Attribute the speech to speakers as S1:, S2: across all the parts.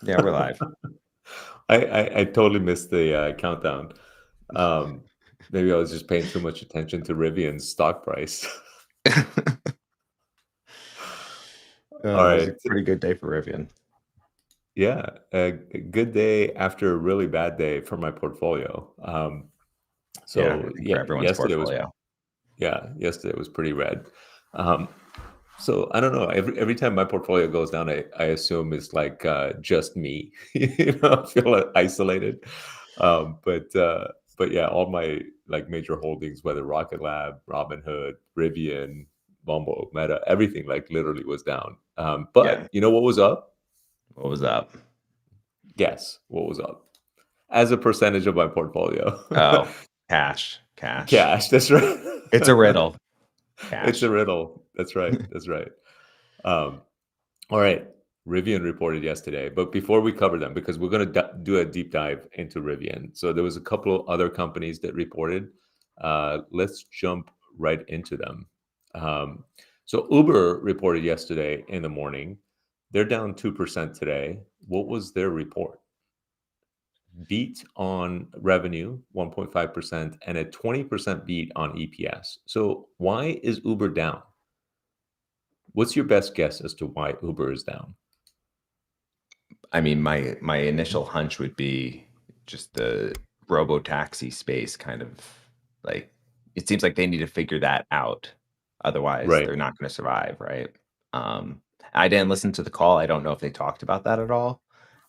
S1: Yeah, we're live.
S2: I totally missed the countdown. Um, Maybe I was just paying too much attention to Rivian's stock price. All
S1: It was
S2: right.
S1: a pretty good day for Rivian.
S2: Yeah, a good day after a really bad day for my portfolio.
S1: Yeah,
S2: So
S1: I think for
S2: yeah,
S1: everyone's portfolio.
S2: yesterday was pretty red. Um, so I don't know. Every time my portfolio goes down, I assume it's like just me. I feel like isolated. But yeah, all my like major holdings, whether Rocket Lab, Robinhood, Rivian, Bumble, Meta, everything like literally was down.
S1: Yeah.
S2: But you know what was up?
S1: What was up?
S2: Guess what was up as a percentage of my portfolio.
S1: Oh, cash, cash.
S2: Cash. That's right.
S1: It's a riddle.
S2: It's a
S1: Cash.
S2: riddle. That's right. That's right. Um, all right. Rivian reported yesterday, but before we cover them, because we're going to do a deep dive into Rivian. So there was a couple of other companies that reported. Let's jump right into them. Um, so Uber reported yesterday in the morning. They're down 2% today. What was their report? Beat on revenue, 1.5%, and a 20% beat on EPS. So why is Uber down? What's your best guess as to why Uber is down?
S1: I mean, my initial hunch would be just the robo taxi space kind of like it seems like they need to figure that out. Otherwise,
S2: Right.
S1: they're not going to survive, right? Um, I didn't listen to the call. I don't know if they talked about that at all.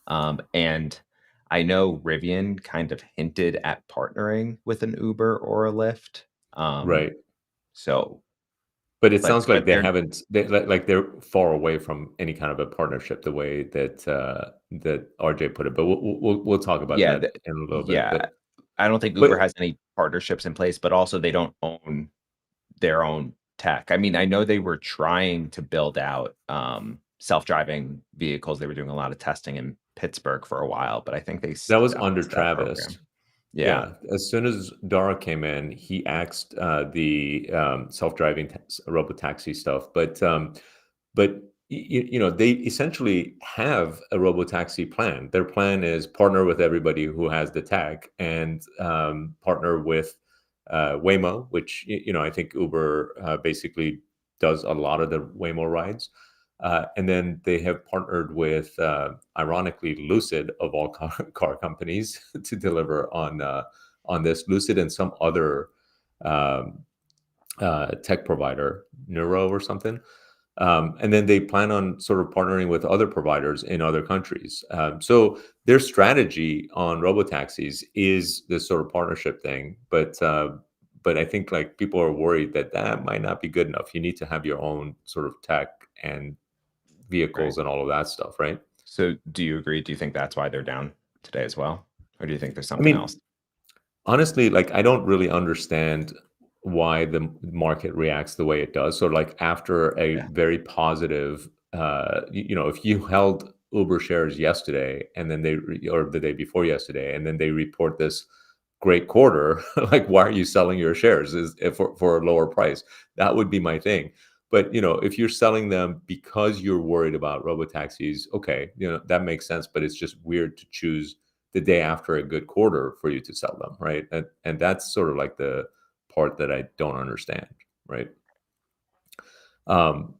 S1: And I know Rivian kind of hinted at partnering with an Uber or a Lyft. Um,
S2: Right.
S1: so,
S2: But it
S1: but
S2: sounds like they
S1: they're
S2: haven't like they're far away from any kind of a partnership the way that that RJ put it. But we'll talk about
S1: yeah,
S2: that in a little bit.
S1: yeah. I don't think Uber
S2: But
S1: has any partnerships in place, but also they don't own their own tech. I mean, I know they were trying to build out self-driving vehicles. They were doing a lot of testing in Pittsburgh for a while, but I think they
S2: that was
S1: stopped
S2: under
S1: that
S2: Travis.
S1: program. Yeah,
S2: Yeah, as soon as Dara came in, he axed the self-driving robotaxi stuff. But they essentially have a robotaxi plan. Their plan is partner with everybody who has the tech and partner with Waymo, which I think Uber basically does a lot of the Waymo rides. And then they have partnered with, ironically, Lucid of all car companies to deliver on this. Lucid and some other um, tech provider, Neuro or something. And then they plan on sort of partnering with other providers in other countries. So their strategy on robotaxis is this sort of partnership thing, but I think like people are worried that that might not be good enough. You need to have your own sort of tech and
S1: right.
S2: vehicles and all of that stuff, right?
S1: So do you agree? Do you think that's why they're down today as well? Or do you think there's
S2: I
S1: something else?
S2: mean, honestly, like I don't really understand why the market reacts the way it does. So like after a
S1: Yeah.
S2: very positive, if you held Uber shares yesterday and then or the day before yesterday, and then they report this great quarter, like why are you selling your shares is for a lower price? That would be my thing. But if you're selling them because you're worried about robotaxis, okay, that makes sense. But it's just weird to choose the day after a good quarter for you to sell them, right? And that's sort of like the part that I don't understand, right? Um,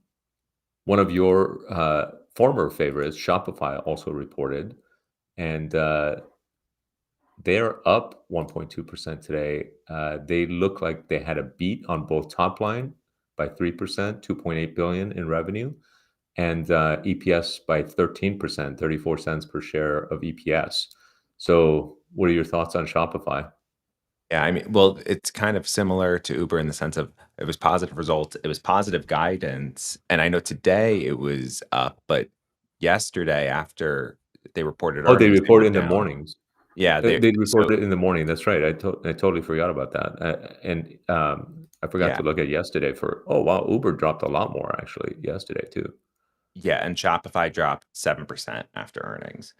S2: One of your former favorites, Shopify, also reported, and they're up 1.2% today. They look like they had a beat on both top line by 3%, 2.8 billion in revenue, and EPS by 13%, 34 cents per share of EPS. So, what are your thoughts on Shopify?
S1: Yeah, I mean, well, it's kind of similar to Uber in the sense of it was positive results, it was positive guidance, and I know today it was up, but yesterday after they reported
S2: Oh, they
S1: earnings, they
S2: report
S1: were
S2: in the
S1: down.
S2: mornings.
S1: Yeah, they
S2: They
S1: so
S2: report it in the morning. That's right. I totally forgot about that. And I forgot
S1: yeah,
S2: to look at yesterday for. Oh wow, Uber dropped a lot more actually yesterday too.
S1: yeah, and Shopify dropped 7% after earnings.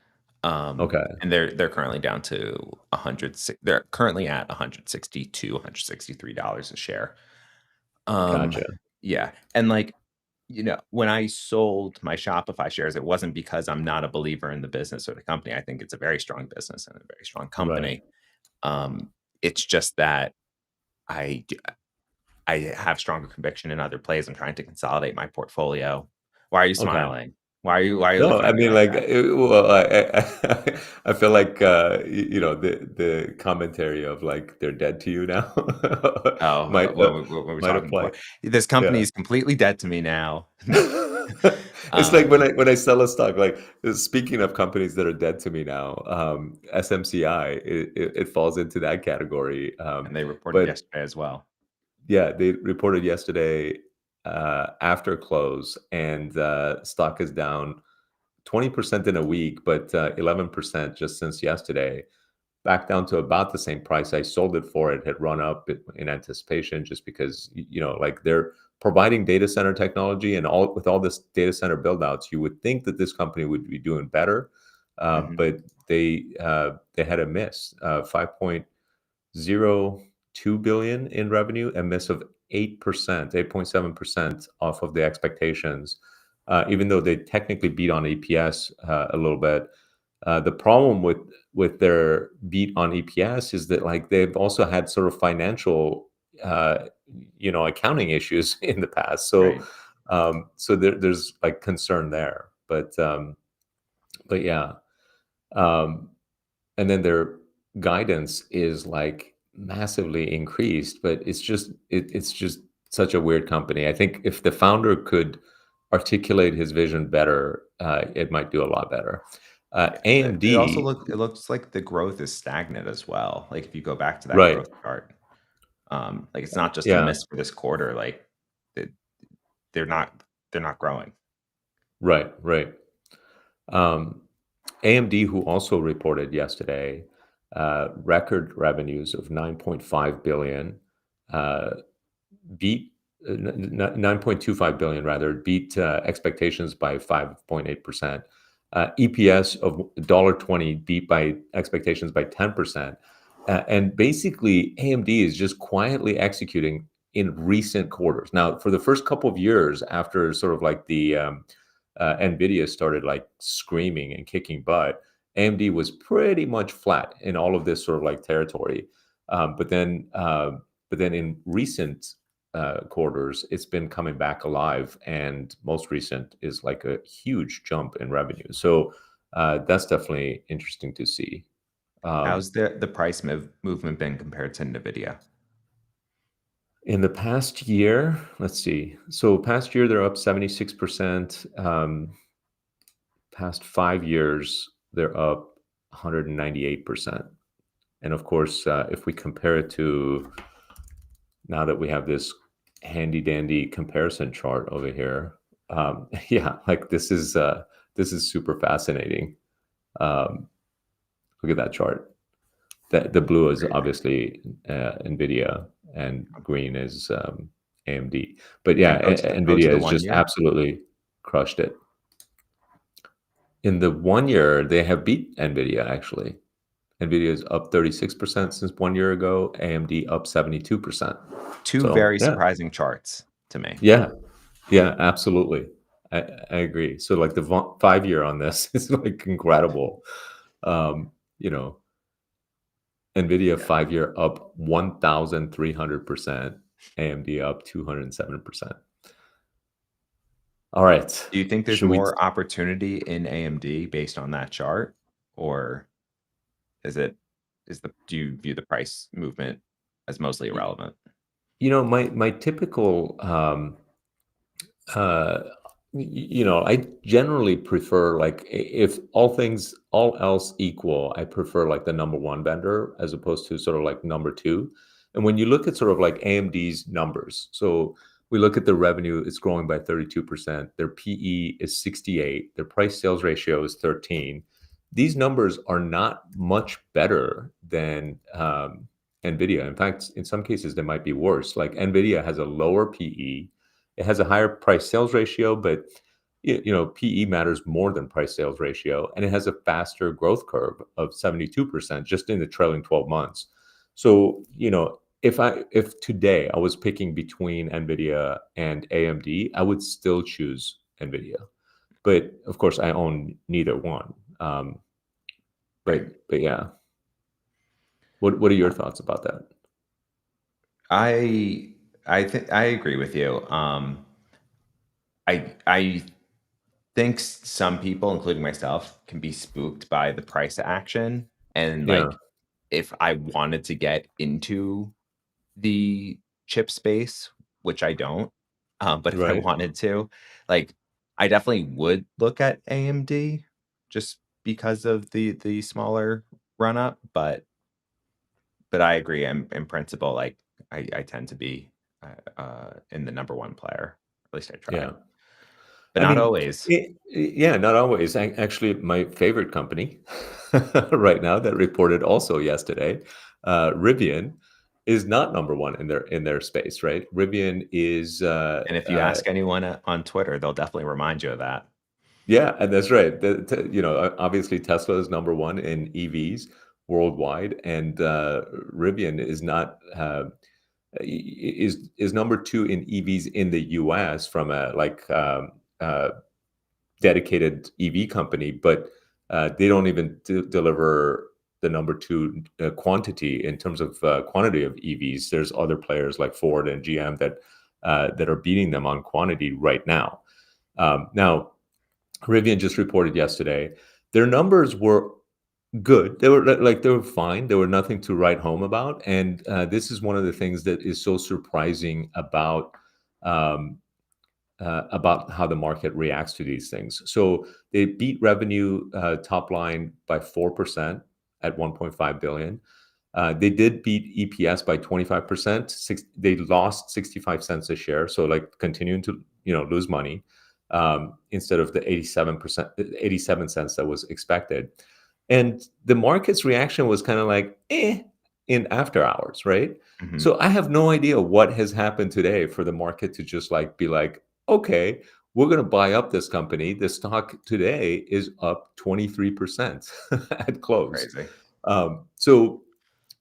S2: Okay,
S1: And they're currently down to 100 they're currently at 162, $163 a share. Um,
S2: gotcha.
S1: yeah, and, like, when I sold my Shopify shares, it wasn't because I'm not a believer in the business or the company. I think it's a very strong business and a very strong
S2: Right.
S1: company. It's just that I d I have stronger conviction in other plays. I'm trying to consolidate my portfolio. Why are you
S2: Okay.
S1: smiling? Why are you
S2: No,
S1: looking
S2: I
S1: at me
S2: mean,
S1: like
S2: like,
S1: that?
S2: well, I feel like, the commentary of like they're dead to you now
S1: Oh,
S2: might
S1: what were we
S2: might
S1: talking
S2: apply.
S1: before? This company
S2: Yeah.
S1: is completely dead to me now. No.
S2: It's like when
S1: Um,
S2: I sell a stock, like, speaking of companies that are dead to me now, SMCI, it falls into that category.
S1: and they reported
S2: But
S1: yesterday as well.
S2: yeah, they reported yesterday after close, and stock is down 20% in a week, but 11% just since yesterday, back down to about the same price I sold it for. It had run up in anticipation, just because, like, they're providing data center technology, and all with all this data center build outs, you would think that this company would be doing better.
S1: Mhm.
S2: But they had a miss, 5.02 billion in revenue, a miss of 8%, 8.7% off of the expectations. Even though they technically beat on EPS a little bit, the problem with their beat on EPS is that, like, they've also had sort of financial, uh, accounting issues in the past. So,
S1: Right.
S2: there's like concern there. But yeah, um, and then their guidance is like massively increased, but it's just such a weird company. I think if the founder could articulate his vision better, it might do a lot better.
S1: Yeah, it also
S2: AMD,
S1: it looks like the growth is stagnant as well. Like, if you go back to that
S2: right?
S1: growth chart, like, it's not just a
S2: Yeah,
S1: miss for this quarter, like, it they're not they're not growing.
S2: right, right. Um, AMD, who also reported yesterday, record revenues of 9.5 billion, uh, beat 9.25 billion, rather, beat expectations by 5.8%. EPS of $1.20 beat by expectations by 10%. And basically, AMD is just quietly executing in recent quarters. Now, for the first couple of years after sort of like the Nvidia started like screaming and kicking butt, AMD was pretty much flat in all of this sort of like territory. But then in recent quarters, it's been coming back alive, and most recent is like a huge jump in revenue. So that's definitely interesting to see. Um,
S1: How's the price movement been compared to Nvidia?
S2: in the past year, let's see. So past year, they're up 76%. Past 5 years, they're up 198%. And of course, if we compare it to, now that we have this handy dandy comparison chart over here, yeah, like, this is super fascinating. Um, Look at that chart. The blue is
S1: Great.
S2: obviously Nvidia, and green is AMD. But
S1: And
S2: yeah,
S1: go to
S2: Nvidia
S1: the
S2: has
S1: 1
S2: just
S1: year?
S2: absolutely crushed it. In the 1 year, they have beat Nvidia actually. Nvidia is up 36% since 1 year ago. AMD up 72%.
S1: 2
S2: So
S1: very
S2: yeah,
S1: surprising charts to me.
S2: yeah, yeah, absolutely. I agree. So like the 5 year on this is like incredible. Um, you know, Nvidia
S1: Yeah.
S2: 5 year up 1,300%, AMD up 207%. All right.
S1: Do you think there's
S2: Should we
S1: more opportunity in AMD based on that chart? Or is it is the do you view the price movement as mostly irrelevant?
S2: my typical uh I generally prefer, like, if all else equal, I prefer like the number one vendor as opposed to sort of like number two. And when you look at sort of like AMD's numbers, so we look at the revenue, it's growing by 32%. Their PE is 68. Their price sales ratio is 13. These numbers are not much better than Nvidia. In fact, in some cases, they might be worse. Like, Nvidia has a lower PE, it has a higher price sales ratio, but PE matters more than price sales ratio, and it has a faster growth curve of 72% just in the trailing 12 months. So, if today I was picking between Nvidia and AMD, I would still choose Nvidia. But of course, I own neither one.
S1: Right.
S2: But yeah, what are your
S1: Uh,
S2: thoughts about that?
S1: I think I agree with you. I think some people, including myself, can be spooked by the price action. And
S2: Yeah,
S1: like, if I wanted to get into the chip space, which I don't, but if I
S2: right.
S1: wanted to, like, I definitely would look at AMD just because of the smaller run up. But I agree. In principle, like, I tend to be in the number one player. At least I try,
S2: Yeah.
S1: but
S2: I
S1: not
S2: mean,
S1: always.
S2: yeah, not always. Actually, my favorite company right now that reported also yesterday, Rivian, is not number one in their space. Right? Rivian is
S1: And if you ask anyone on Twitter, they'll definitely remind you of that.
S2: yeah, and that's right. Obviously Tesla is number one in EVs worldwide, and Rivian is not is number two in EVs in the US from a dedicated EV company, but they don't even deliver the number two quantity in terms of quantity of EVs. There's other players like Ford and GM that are beating them on quantity right now. Now, Rivian just reported yesterday their numbers were good. They were they were fine. There were nothing to write home about, and this is one of the things that is so surprising um, about how the market reacts to these things. So they beat revenue top line by 4% at 1.5 billion. They did beat EPS by 25%. They lost 65 cents a share, so like continuing to lose money instead of the 87 cents that was expected. And the market's reaction was kind of like in after hours, right?
S1: Hmm.
S2: So I have no idea what has happened today for the market to just like be like, okay, we're going to buy up this company. The stock today is up 23% at close.
S1: Crazy.
S2: So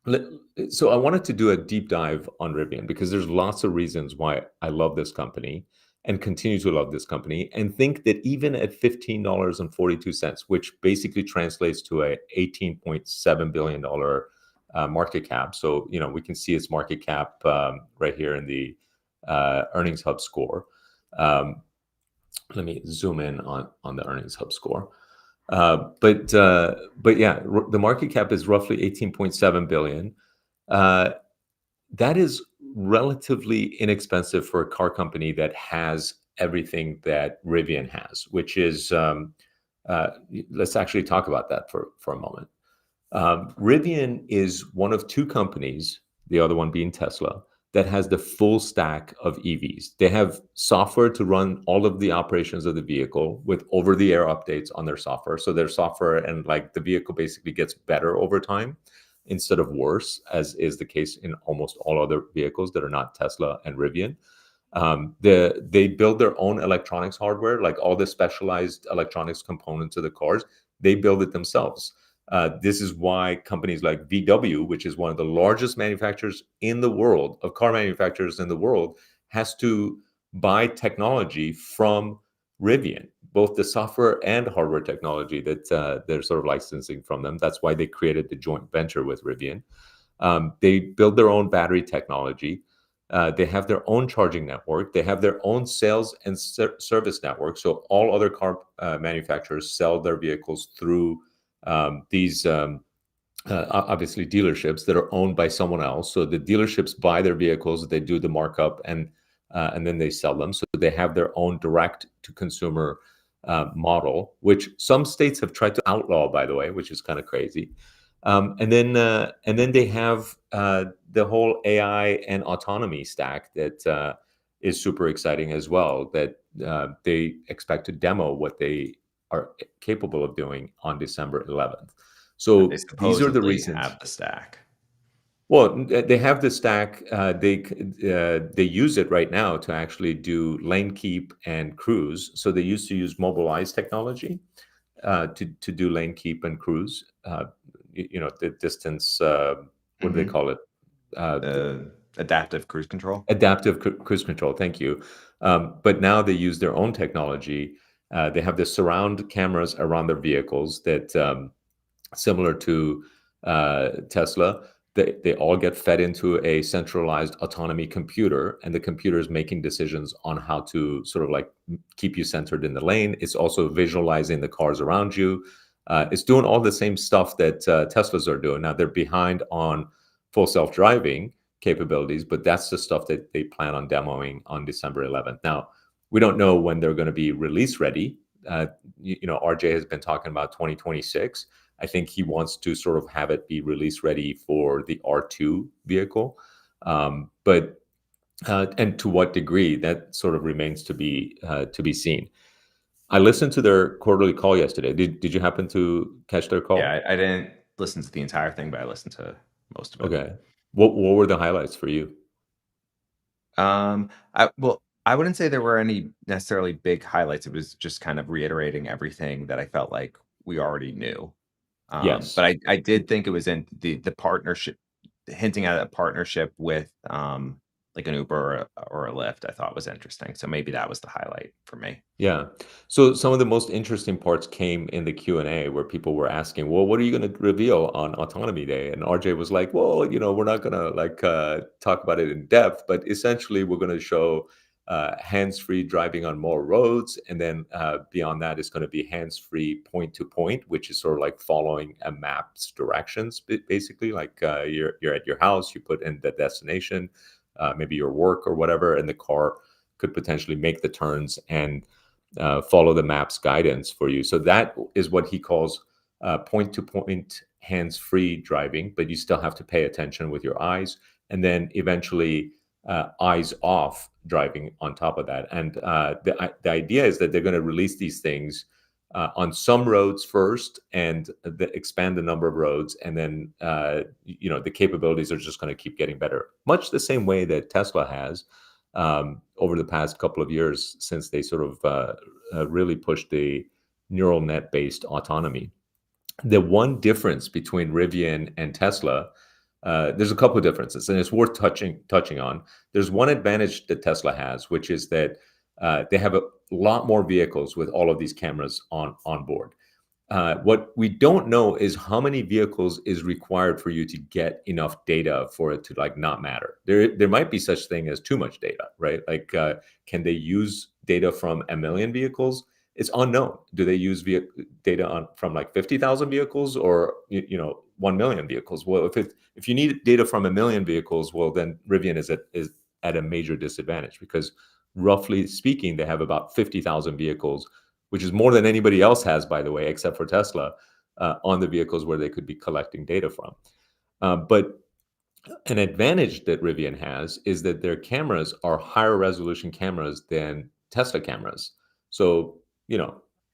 S2: let- so I wanted to do a deep dive on Rivian because there's lots of reasons why I love this company and continue to love this company and think that even at $15.42, which basically translates to a $18.7 billion market cap. So, we can see its market cap right here in the earnings hub score. Um, Let me zoom in on the earnings hub score. But yeah, the market cap is roughly 18.7 billion. Uh, that is relatively inexpensive for a car company that has everything that Rivian has, which is uh, let's actually talk about that for a moment. Rivian is one of two companies, the other one being Tesla, that has the full stack of EVs. They have software to run all of the operations of the vehicle with over-the-air updates on their software. So their software and like the vehicle basically gets better over time instead of worse, as is the case in almost all other vehicles that are not Tesla and Rivian. They build their own electronics hardware, like all the specialized electronics components of the cars. They build it themselves. This is why companies like VW, which is one of the largest manufacturers in the world, of car manufacturers in the world, has to buy technology from Rivian, both the software and hardware technology that they're sort of licensing from them. That's why they created the joint venture with Rivian. They build their own battery technology. They have their own charging network. They have their own sales and service network. So all other car manufacturers sell their vehicles through these obviously dealerships that are owned by someone else. So the dealerships buy their vehicles, they do the markup, and then they sell them. So they have their own direct to consumer model, which some states have tried to outlaw, by the way, which is kind of crazy. And then they have the whole AI and autonomy stack that is super exciting as well. That they expect to demo what they are capable of doing on December 11th.
S1: But they
S2: So these are the
S1: supposedly
S2: reasons.
S1: have the stack.
S2: Well, they have the stack. They use it right now to actually do lane keep and cruise. So they used to use Mobileye's technology to do lane keep and cruise. The distance. What do they
S1: Hmm.
S2: call it?
S1: Adaptive cruise control.
S2: Adaptive cruise control. Thank you. But now they use their own technology. They have the surround cameras around their vehicles that, similar to Tesla, they all get fed into a centralized autonomy computer, and the computer is making decisions on how to sort of like keep you centered in the lane. It's also visualizing the cars around you. It's doing all the same stuff that Teslas are doing. Now they're behind on full self-driving capabilities, but that's the stuff that they plan on demoing on December 11th. Now, we don't know when they're going to be release ready. RJ has been talking about 2026. I think he wants to sort of have it be release ready for the R2 vehicle. But and to what degree, that sort of remains to be seen. I listened to their quarterly call yesterday. Did you happen to catch their call?
S1: Yeah, I didn't listen to the entire thing, but I listened to most of it.
S2: Okay. What were the highlights for you?
S1: I wouldn't say there were any necessarily big highlights. It was just kind of reiterating everything that I felt like we already knew.
S2: Yes.
S1: But I did think it was in the partnership, hinting at a partnership with like an Uber or a Lyft. I thought was interesting. So maybe that was the highlight for me.
S2: Yeah. So some of the most interesting parts came in the Q&A where people were asking, well, what are you going to reveal on Autonomy Day? And RJ was like, well, we're not going to talk about it in depth, but essentially we're going to show hands-free driving on more roads. And then beyond that, it's going to be hands-free point to point, which is sort of like following a map's directions, basically. Like you're at your house, you put in the destination, maybe your work or whatever, and the car could potentially make the turns and follow the map's guidance for you. So that is what he calls point-to-point hands-free driving, but you still have to pay attention with your eyes, and then eventually eyes-off driving on top of that. And the idea is that they're going to release these things on some roads first and expand the number of roads, and then the capabilities are just going to keep getting better, much the same way that Tesla has over the past couple of years since they sort of really pushed the neural net based autonomy. The one difference between Rivian and Tesla, there's a couple of differences, and it's worth touching on. There's one advantage that Tesla has, which is that they have a lot more vehicles with all of these cameras on board. What we don't know is how many vehicles is required for you to get enough data for it to not matter. There might be such thing as too much data, right? Can they use data from 1 million vehicles? It's unknown. Do they use data from 50,000 vehicles or 1 million vehicles? Well, if you need data from 1 million vehicles, well, then Rivian is at a major disadvantage, because roughly speaking, they have about 50,000 vehicles, which is more than anybody else has, by the way, except for Tesla, on the vehicles where they could be collecting data from. But an advantage that Rivian has is that their cameras are higher resolution cameras than Tesla cameras. So,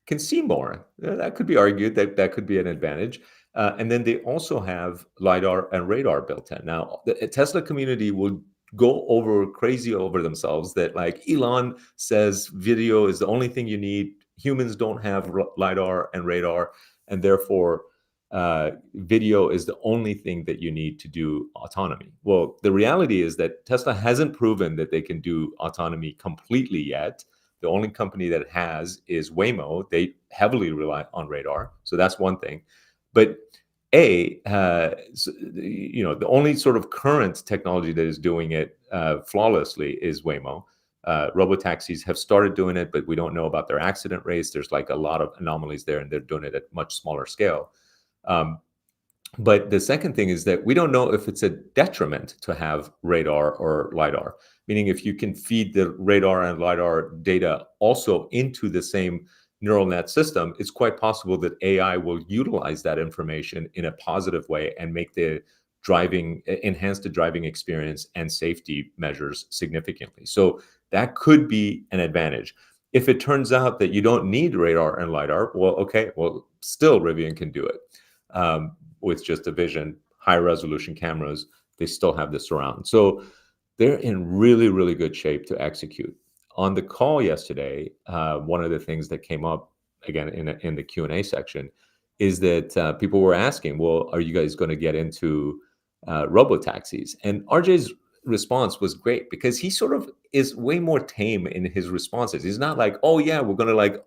S2: can see more. That could be argued that could be an advantage. And then they also have LiDAR and radar built in. Now, the Tesla community will go crazy over themselves that Elon says video is the only thing you need. Humans don't have LiDAR and radar, and therefore video is the only thing that you need to do autonomy. Well, the reality is that Tesla hasn't proven that they can do autonomy completely yet. The only company that has is Waymo. They heavily rely on radar. So that's one thing. But the only sort of current technology that is doing it flawlessly is Waymo. Robotaxis have started doing it, but we don't know about their accident rates. There's a lot of anomalies there, and they're doing it at much smaller scale. But the second thing is that we don't know if it's a detriment to have radar or LiDAR, meaning if you can feed the radar and LiDAR data also into the same neural net system, it's quite possible that AI will utilize that information in a positive way and enhance the driving experience and safety measures significantly. So that could be an advantage. If it turns out that you don't need radar and LiDAR, still Rivian can do it with just a vision, high resolution cameras. They still have the surround. So they're in really, really good shape to execute. On the call yesterday, one of the things that came up again in the Q&A section is that people were asking, well, are you guys going to get into robo taxis. And RJ's response was great because he sort of is way more tame in his responses. He's not like, oh yeah, we're gonna like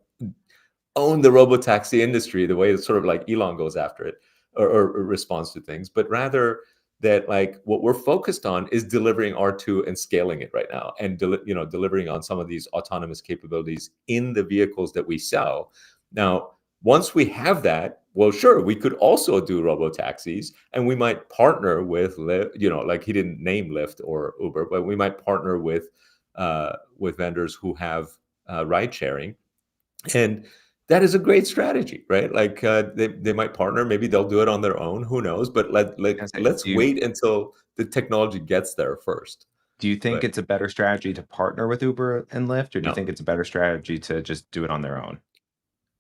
S2: own the robo taxi industry the way that sort of like Elon goes after it, or responds to things, but rather that like what we're focused on is delivering R2 and scaling it right now, and delivering on some of these autonomous capabilities in the vehicles that we sell. Now, once we have that, well, sure, we could also do robo taxis, and we might partner with like he didn't name Lyft or Uber, but we might partner with vendors who have ride sharing. And that is a great strategy, right? Like they might partner, maybe they'll do it on their own, who knows? But
S1: I say,
S2: let's wait until the technology gets there first.
S1: do you think
S2: But
S1: it's a better strategy to partner with Uber and Lyft, or do you
S2: no,
S1: think it's a better strategy to just do it on their own?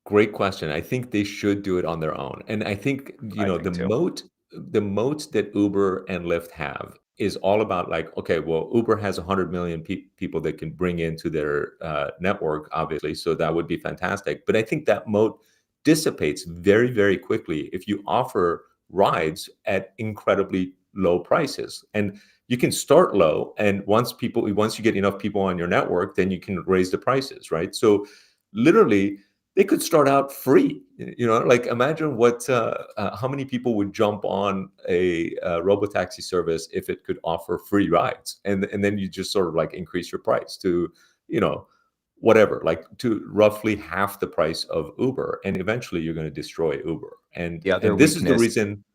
S2: great question. I think they should do it on their own. And I think,
S1: I
S2: the
S1: think too.
S2: moat that Uber and Lyft have is all about like, okay, well, Uber has 100 million people that can bring into their network, obviously. So that would be fantastic. But I think that moat dissipates very, very quickly if you offer rides at incredibly low prices. And you can start low. And once you get enough people on your network, then you can raise the prices, right? So literally, they could start out free. Like imagine how many people would jump on a robotaxi service if it could offer free rides, and then you just sort of like increase your price to, you know, whatever, like to roughly half the price of Uber, and eventually you're going to destroy Uber. And
S1: The other
S2: and this is the
S1: weakness,
S2: reason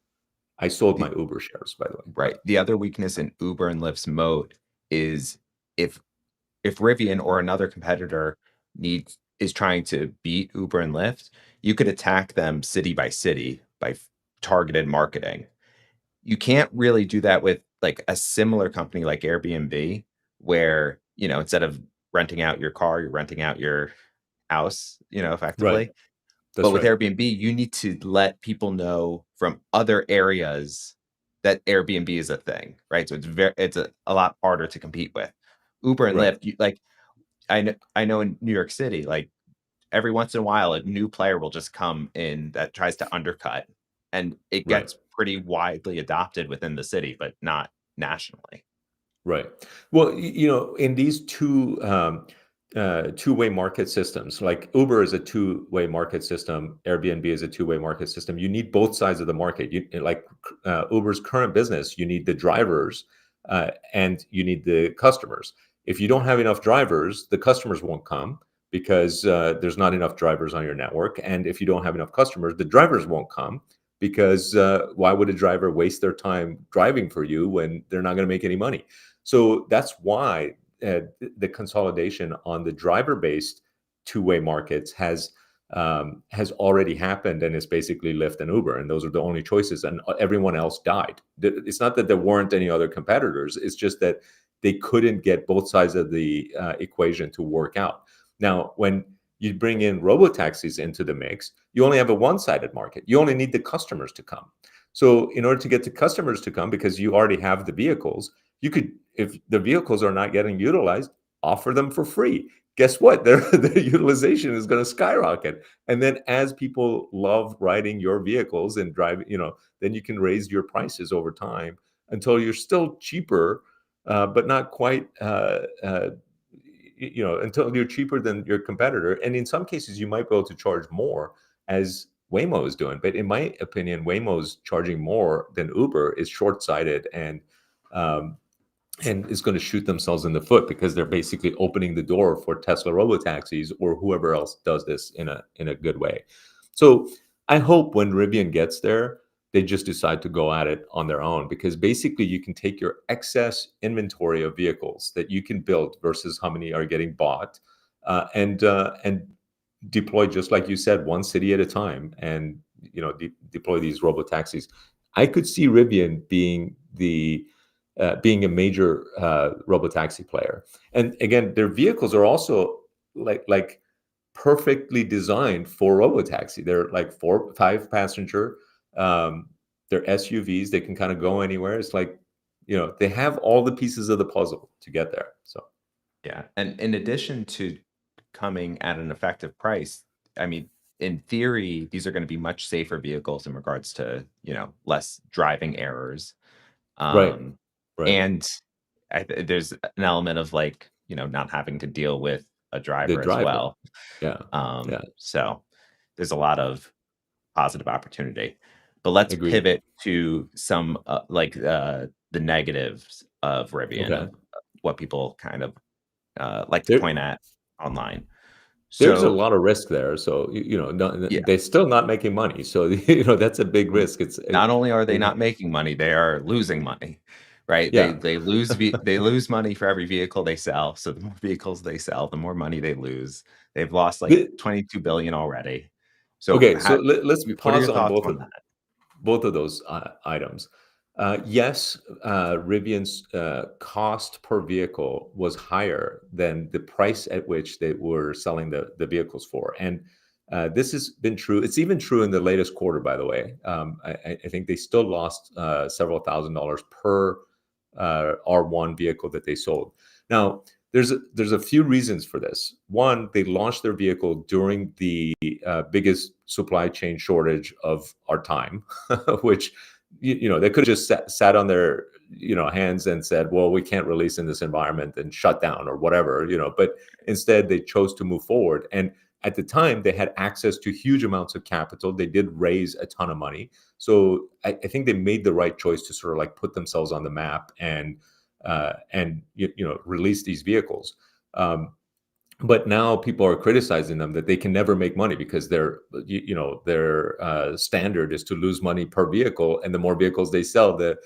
S2: I sold my
S1: the
S2: Uber shares, by the way.
S1: right, the other weakness in Uber and Lyft's moat is if Rivian or another competitor is trying to beat Uber and Lyft, you could attack them city by city by targeted marketing. You can't really do that with like a similar company like Airbnb, where, instead of renting out your car, you're renting out your house,
S2: Right.
S1: effectively. But
S2: That's
S1: with
S2: right.
S1: Airbnb, you need to let people know from other areas that Airbnb is a thing, right? So it's a lot harder to compete with. Uber and
S2: Right.
S1: Lyft, like I know in New York City, like every once in a while, a new player will just come in that tries to undercut, and it
S2: Right.
S1: gets pretty widely adopted within the city, but not nationally.
S2: Right. Well, in these two-way market systems, like Uber is a two-way market system, Airbnb is a two-way market system. You need both sides of the market. Like Uber's current business, you need the drivers and you need the customers. If you don't have enough drivers, the customers won't come because there's not enough drivers on your network. And if you don't have enough customers, the drivers won't come because why would a driver waste their time driving for you when they're not going to make any money? So that's why the consolidation on the driver-based two-way markets has already happened, and it's basically Lyft and Uber, and those are the only choices, and everyone else died. It's not that there weren't any other competitors; it's just that they couldn't get both sides of the equation to work out. Now, when you bring in robotaxis into the mix, you only have a one-sided market. You only need the customers to come. So, in order to get the customers to come, because you already have the vehicles, you could, if the vehicles are not getting utilized, offer them for free. Guess what? Their utilization is going to skyrocket. And then as people love riding your vehicles and driving, then you can raise your prices over time until you're still cheaper, but not quite, until you're cheaper than your competitor. And in some cases, you might be able to charge more, as Waymo is doing. But in my opinion, Waymo's charging more than Uber is short-sighted, um, and is going to shoot themselves in the foot because they're basically opening the door for Tesla robotaxis or whoever else does this in a good way. So I hope when Rivian gets there, they just decide to go at it on their own, because basically you can take your excess inventory of vehicles that you can build versus how many are getting bought, and deploy, just like you said, one city at a time, and deploy these robotaxis. I could see Rivian being a major robotaxi player. And again, their vehicles are also like perfectly designed for robotaxi. They're like 5 passenger. Um, they're SUVs. They can kind of go anywhere. It's like, they have all the pieces of the puzzle to get there. So
S1: Yeah, and in addition to coming at an effective price, I mean, in theory, these are gonna be much safer vehicles in regards to, less driving errors.
S2: Right.
S1: Um,
S2: Right.
S1: and there's an element of like, not having to deal with a
S2: The
S1: driver as
S2: driver.
S1: well.
S2: Yeah. Yeah.
S1: So there's a lot of positive opportunity. But let's
S2: Agreed.
S1: pivot to some the negatives of Rivian,
S2: Okay.
S1: of what people kind of like to
S2: There
S1: point at online.
S2: there's a
S1: So
S2: lot of risk there. So, no,
S1: yeah,
S2: they're still not making money. So, that's a big
S1: n-
S2: risk. It's
S1: not only are they
S2: it,
S1: not making money, they are losing money, right? They
S2: yeah.
S1: they lose they lose money for every vehicle they sell. So the more vehicles they sell, the more money they lose. They've lost like
S2: The-
S1: 22 billion already. So
S2: okay, so let's
S1: what are your
S2: pause on
S1: thoughts on that?
S2: both of those items. Yes, Rivian's cost per vehicle was higher than the price at which they were selling the vehicles for. And this has been true. It's even true in the latest quarter, by the way. I think they still lost several $1,000s per R1 vehicle that they sold. Now, there's a few reasons for this. One, they launched their vehicle during the biggest supply chain shortage of our time, which they could have just sat on their hands and said, well, we can't release in this environment and shut down or whatever, but instead they chose to move forward. And at the time they had access to huge amounts of capital. They did raise a ton of money. So I think they made the right choice to sort of like put themselves on the map and release these vehicles. But now people are criticizing them that they can never make money because their standard is to lose money per vehicle, and the more vehicles they sell, the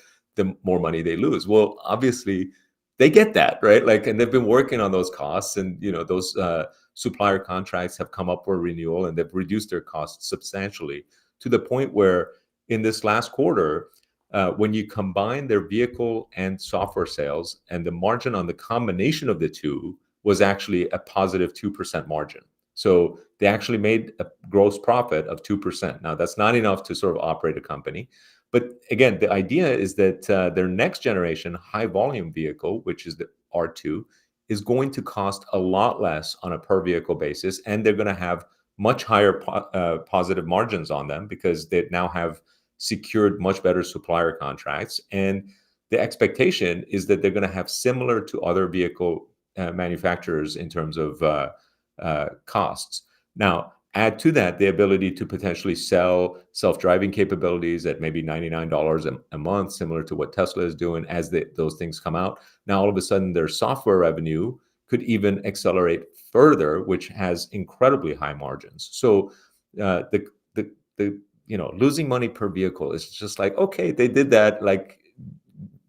S2: more money they lose. Well, obviously, they get that, right? Like, and they've been working on those costs, and those supplier contracts have come up for renewal, and they've reduced their costs substantially to the point where in this last quarter, when you combine their vehicle and software sales, and the margin on the combination of the two was actually a positive 2% margin. So they actually made a gross profit of 2%. Now, that's not enough to sort of operate a company. But again, the idea is that their next generation high volume vehicle, which is the R2, is going to cost a lot less on a per vehicle basis. And they're going to have much higher positive margins on them because they now have secured much better supplier contracts. And the expectation is that they're going to have similar to other vehicle manufacturers in terms of costs. Now, add to that the ability to potentially sell self-driving capabilities at maybe $99 a month, similar to what Tesla is doing as those things come out. Now, all of a sudden, their software revenue could even accelerate further, which has incredibly high margins. So the losing money per vehicle is just like, okay, they did that. Like,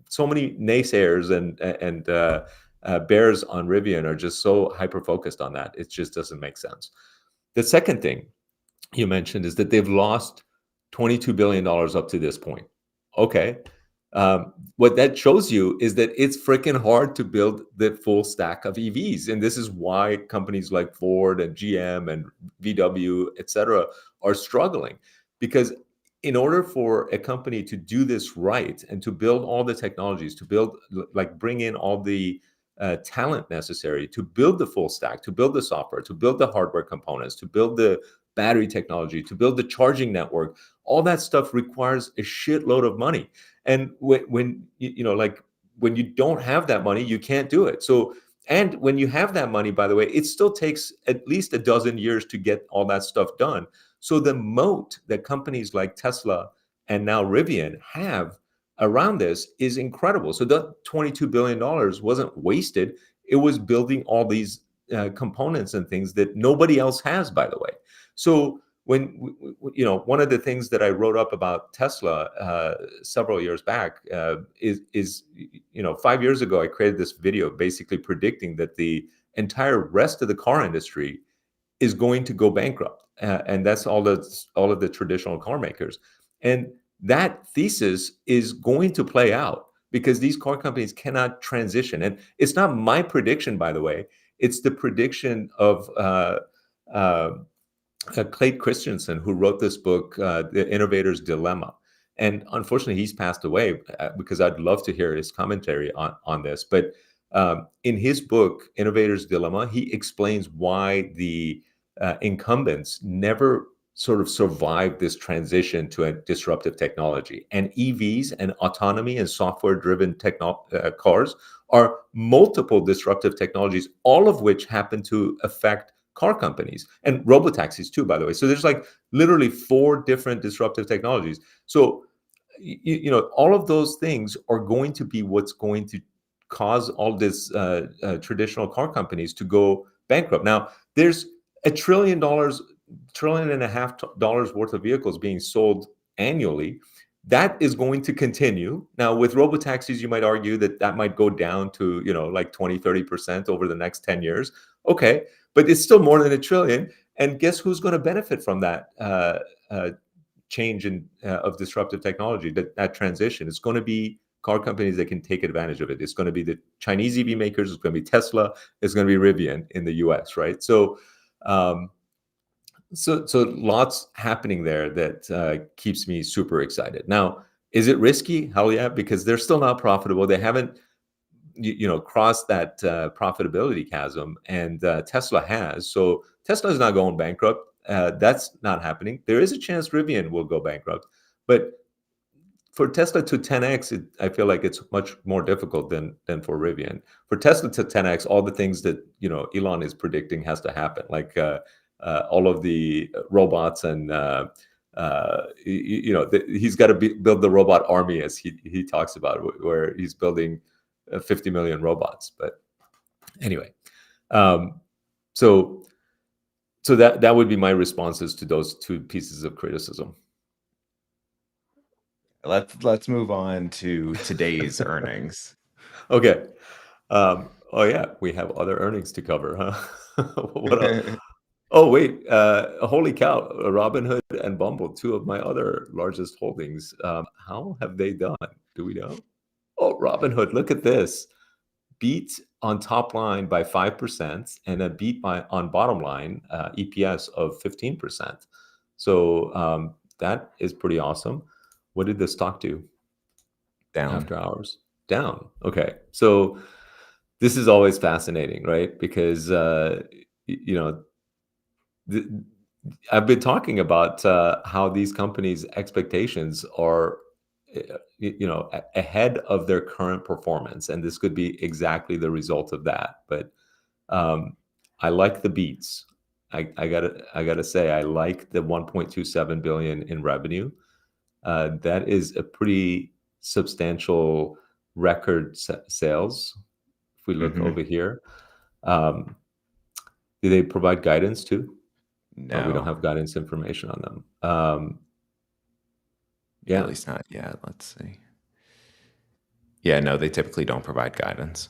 S2: so many naysayers and bears on Rivian are just so hyper focused on that. It just doesn't make sense. The second thing you mentioned is that they've lost $22 billion up to this point. Okay. What that shows you is that it's freaking hard to build the full stack of EVs. And this is why companies like Ford and GM and VW, et cetera, are struggling. Because in order for a company to do this right and to build all the technologies, to build, like, bring in all the talent necessary to build the full stack, to build the software, to build the hardware components, to build the battery technology, to build the charging network, all that stuff requires a shitload of money. And when like, when you don't have that money, you can't do it. So, and when you have that money, by the way, it still takes at least a dozen years to get all that stuff done. So the moat that companies like Tesla and now Rivian have around this is incredible. So that $22 billion wasn't wasted. It was building all these components and things that nobody else has, by the way. So when one of the things that I wrote up about Tesla several years back is 5 years ago I created this video basically predicting that the entire rest of the car industry is going to go bankrupt, and that's all of the traditional car makers. And that thesis is going to play out because these car companies cannot transition. And it's not my prediction, by the way; it's the prediction of uh, Clayton Christensen, who wrote this book, The Innovator's Dilemma. And unfortunately, he's passed away because I'd love to hear his commentary on this. But in his book, Innovator's Dilemma, he explains why the incumbents never sort of survive this transition to a disruptive technology. And EVs and autonomy and software-driven cars are multiple disruptive technologies, all of which happen to affect car companies and robotaxis too, by the way. So there's like literally 4 different disruptive technologies. So all of those things are going to be what's going to cause all this traditional car companies to go bankrupt. Now, there's $1 trillion and a half dollars worth of vehicles being sold annually. That is going to continue. Now, with robotaxis, you might argue that that might go down to, like 20-30% over the next 10 years. Okay, but it's still more than $1 trillion. And guess who's going to benefit from that change of disruptive technology, that transition? It's going to be car companies that can take advantage of it. It's going to be the Chinese EV makers. It's going to be Tesla. It's going to be Rivian in the US, right? So lots happening there that keeps me super excited. Now, is it risky? Hell yeah, because they're still not profitable. They haven't crossed that profitability chasm, and Tesla has. So Tesla is not going bankrupt. That's not happening. There is a chance Rivian will go bankrupt, but for Tesla to 10x, I feel like it's much more difficult than for Rivian. For Tesla to 10x, all the things that Elon is predicting has to happen, like all of the robots and he's got to build the robot army, as he talks about, where he's building 50 million robots. But anyway, so that would be my responses to those 2 pieces of criticism.
S1: Let's move on to today's earnings.
S2: Okay. Oh yeah, we have other earnings to cover, huh? What else? Oh wait, holy cow! Robinhood and Bumble, 2 of my other largest holdings. How have they done? Do we know? Oh, Robinhood, look at this. Beat on top line by 5% and a beat on bottom line EPS of 15%. So that is pretty awesome. What did the stock do
S1: Down.
S2: after hours? Down. Okay. So this is always fascinating, right? Because, I've been talking about how these companies' expectations are, ahead of their current performance, and this could be exactly the result of that. But I like the beats. I gotta say, I like the 1.27 billion in revenue. That is a pretty substantial record sales. If we look over here, do they provide guidance too?
S1: No,
S2: we don't have guidance information on them.
S1: At least not yet. Let's see. Yeah, no, they typically don't provide guidance.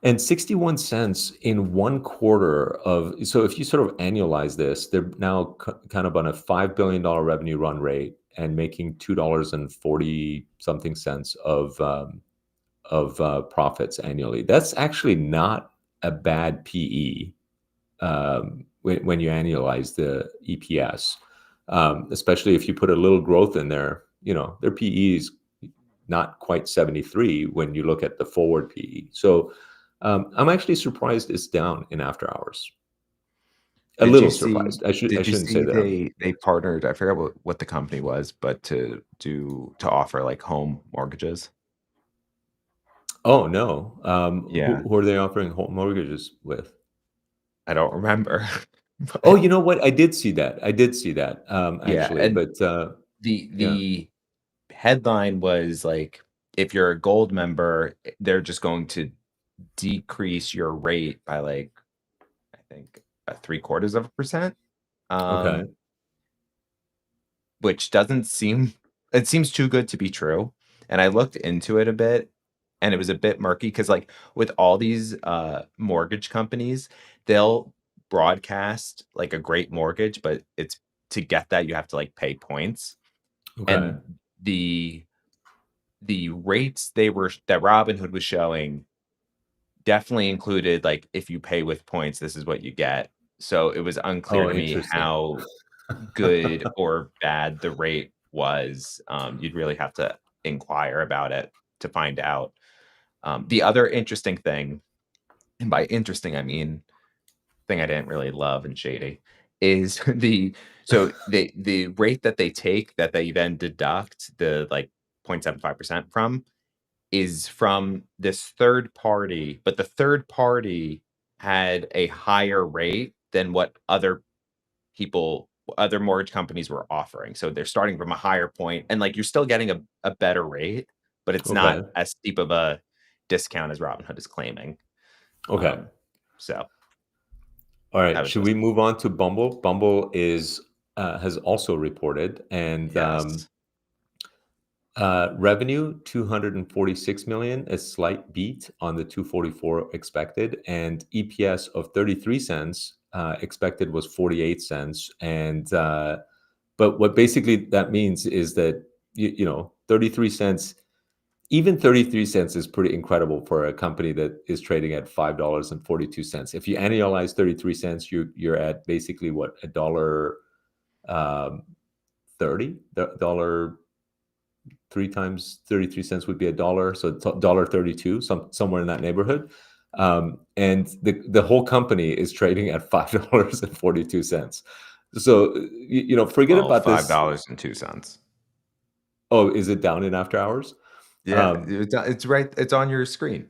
S2: And 61 cents in 1 quarter of, so if you sort of annualize this, they're now kind of on a $5 billion revenue run rate and making $2.40 something cents of profits annually. That's actually not a bad PE when you annualize the EPS, especially if you put a little growth in there. Their PE is not quite 73 when you look at the forward PE. So I'm actually surprised it's down in after hours. A little surprised. I shouldn't say that.
S1: They partnered, I forget what the company was, but to offer like home mortgages?
S2: Oh no.
S1: Yeah.
S2: Who are they offering home mortgages with?
S1: I don't remember.
S2: Oh,
S1: But
S2: you know what? I did see that.
S1: yeah,
S2: Actually,
S1: and
S2: but yeah.
S1: the headline was like, if you're a gold member, they're just going to decrease your rate by like, I think, 0.75%.
S2: Okay.
S1: Which doesn't seem, it seems too good to be true. And I looked into it a bit, and it was a bit murky because, like, with all these mortgage companies, they'll broadcast like a great mortgage, but it's, to get that you have to like pay points.
S2: Okay.
S1: And the rates that Robinhood was showing definitely included like, if you pay with points, this is what you get. So it was unclear
S2: Oh,
S1: to me
S2: interesting.
S1: how good or bad the rate was. You'd really have to inquire about it to find out. The other interesting thing, and by interesting I mean thing I didn't really love and shady, is the rate that they take that they then deduct the like 0.75% from is from this third party, but the third party had a higher rate than what other mortgage companies were offering. So they're starting from a higher point and like you're still getting a better rate, but it's not
S2: Okay.
S1: as steep of a discount as Robinhood is claiming.
S2: Okay.
S1: So
S2: All
S1: that
S2: right.
S1: was
S2: Should we
S1: just
S2: move on to Bumble? Bumble is has also reported, and
S1: yes.
S2: revenue 246 million, a slight beat on the 244 expected, and EPS of 33 cents. Expected was 48 cents, and but what basically that means is that 33 cents, even 33 cents is pretty incredible for a company that is trading at $5.42. If you annualize 33 cents, you're at basically what, a dollar, 30 dollar, three times 33 cents would be a dollar, so it's dollar 32, somewhere in that neighborhood. And the whole company is trading at $5.42. So forget
S1: Well,
S2: about this.
S1: $5.02.
S2: Oh, is it down in after hours?
S1: Yeah, it's right. It's on your screen.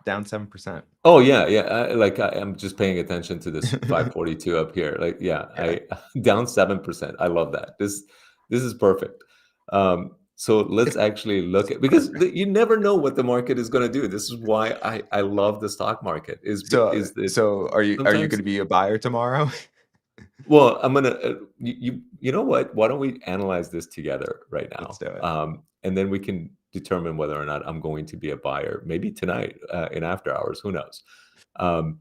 S1: Down 7%.
S2: Oh yeah, yeah. I'm just paying attention to this 542 up here. Like, yeah,
S1: Yeah.
S2: I down 7%. I love that. This is perfect. So let's actually look at, because you never know what the market is going to do. This is why I love the stock market. Is that
S1: So are you
S2: sometimes.
S1: gonna be a buyer tomorrow?
S2: Well, I'm gonna. You know what? Why don't we analyze this together right
S1: Let's
S2: now,
S1: do it.
S2: and then we can determine whether or not I'm going to be a buyer. Maybe tonight in after hours. Who knows? Um,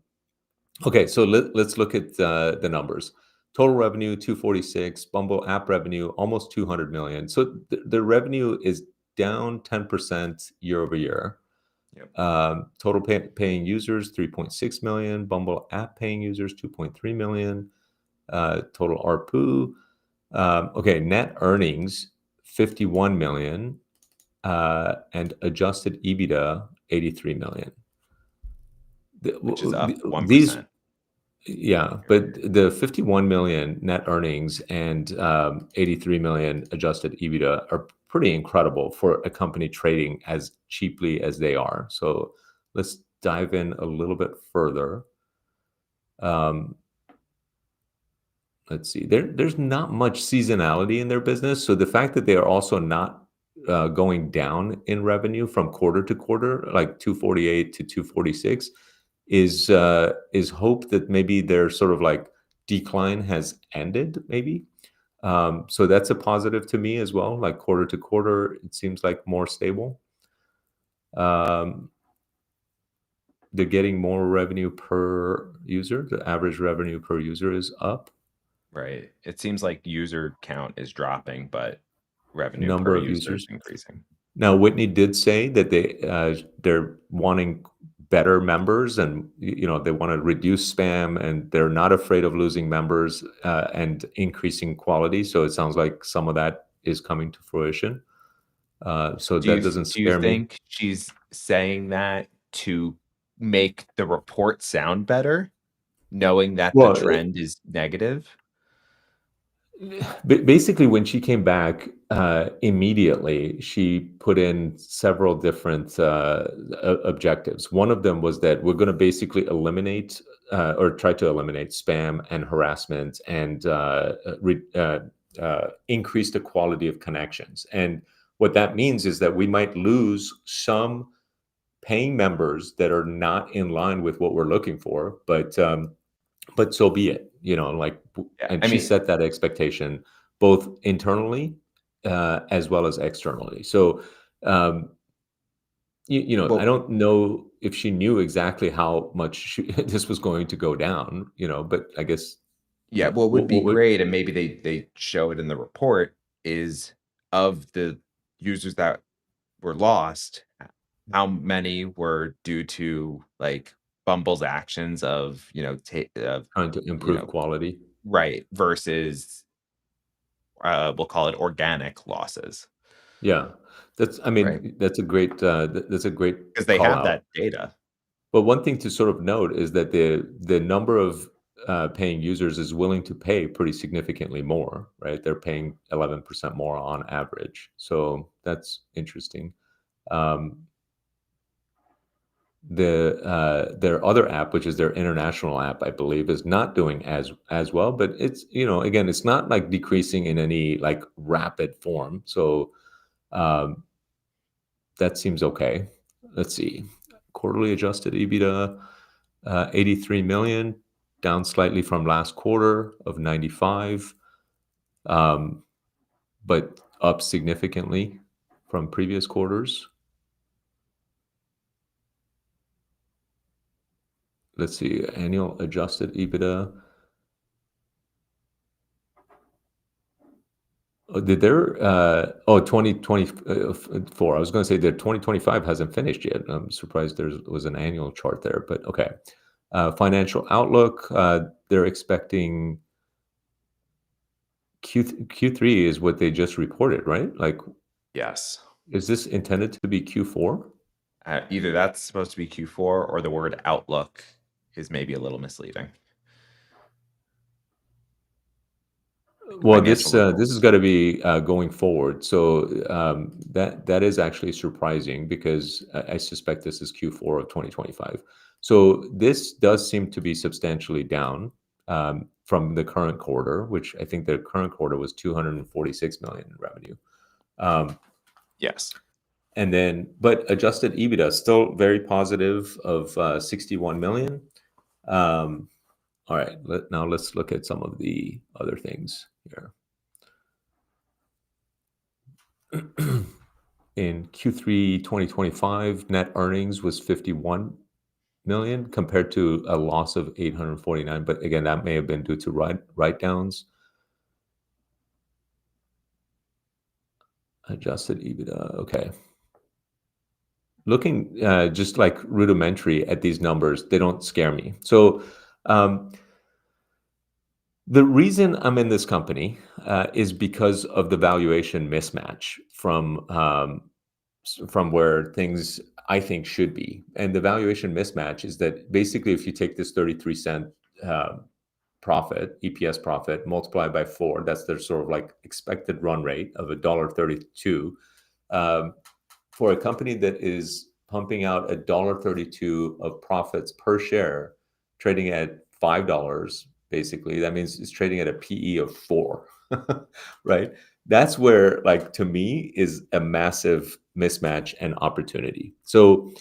S2: okay, so let's look at the numbers. Total revenue 246. Bumble app revenue almost 200 million. So the revenue is down 10% year over year.
S1: Yep.
S2: Total paying users 3.6 million. Bumble app paying users 2.3 million. Total ARPU. Okay, net earnings 51 million, and adjusted EBITDA 83 million.
S1: Which is up
S2: These,
S1: 1%
S2: yeah, but
S1: year-over-year.
S2: the 51 million net earnings and 83 million adjusted EBITDA are pretty incredible for a company trading as cheaply as they are. So let's dive in a little bit further. Um, let's see, there's not much seasonality in their business, so the fact that they are also not going down in revenue from quarter to quarter, like 248 to 246, is hope that maybe their sort of like decline has ended, maybe. So that's a positive to me as well. Like quarter to quarter, it seems like more stable. um, they're getting more revenue per user. The average revenue per user is up.
S1: Right. It seems like user count is dropping, but revenue per
S2: Number of
S1: user is
S2: users.
S1: increasing.
S2: Now, Whitney did say that they're wanting better members, and they want to reduce spam, and they're not afraid of losing members and increasing quality. So it sounds like some of that is coming to fruition. So
S1: Do you
S2: that doesn't
S1: do you
S2: scare me.
S1: think she's saying that to make the report sound better, knowing that the
S2: Well,
S1: trend is negative?
S2: basically, when she came back, immediately she put in several different objectives. One of them was that we're going to basically eliminate or try to eliminate spam and harassment, and increase the quality of connections. And what that means is that we might lose some paying members that are not in line with what we're looking for, but so be it,
S1: Yeah,
S2: and
S1: I
S2: she
S1: mean,
S2: set that expectation both internally as well as externally. So um, I
S1: well,
S2: don't know if she knew exactly how much this was going to go down, but I guess,
S1: yeah, what would be
S2: what would.
S1: great, and maybe they show it in the report, is of the users that were lost, how many were due to, like, Bumble's actions of,
S2: Trying to
S1: you
S2: improve
S1: know
S2: quality.
S1: right, versus, we'll call it organic losses,
S2: Yeah, I
S1: right?
S2: mean, that's a great
S1: Because they
S2: call
S1: have
S2: out.
S1: that data.
S2: But one thing to sort of note is that the number of paying users is willing to pay pretty significantly more, right? They're paying 11% more on average. So that's interesting. Their other app, which is their international app, I believe, is not doing as well. But it's, again, it's not like decreasing in any like rapid form. So that seems okay. Let's see, quarterly adjusted EBITDA, 83 million, down slightly from last quarter of 95, but up significantly from previous quarters. Let's see, annual adjusted EBITDA. Did their 2024? I was going to say their 2025 hasn't finished yet. I'm surprised there was an annual chart there, but okay. Financial outlook, they're expecting Q3 is what they just reported, right? Like,
S1: Yes.
S2: is this intended to be Q4?
S1: Either that's supposed to be Q4 or the word outlook is maybe a little misleading.
S2: Well, this
S1: Financial results.
S2: has got to be going forward. So that is actually surprising because I suspect this is Q4 of 2025. So this does seem to be substantially down from the current quarter, which I think the current quarter was 246 million in revenue.
S1: Yes.
S2: And then, but adjusted EBITDA still very positive of 61 million. All right, now let's look at some of the other things here. In Q3 2025, net earnings was 51 million compared to a loss of 849. But again, that may have been due to write-downs. Adjusted EBITDA, okay. Looking just like rudimentary at these numbers, they don't scare me. So the reason I'm in this company is because of the valuation mismatch from where things I think should be. And the valuation mismatch is that basically if you take this 33-cent profit, EPS profit, multiply by 4, that's their sort of like expected run rate of $1.32. For a company that is pumping out $1.32 of profits per share, trading at $5, basically, that means it's trading at a PE of 4, right? That's where, like, to me, is a massive mismatch and opportunity. So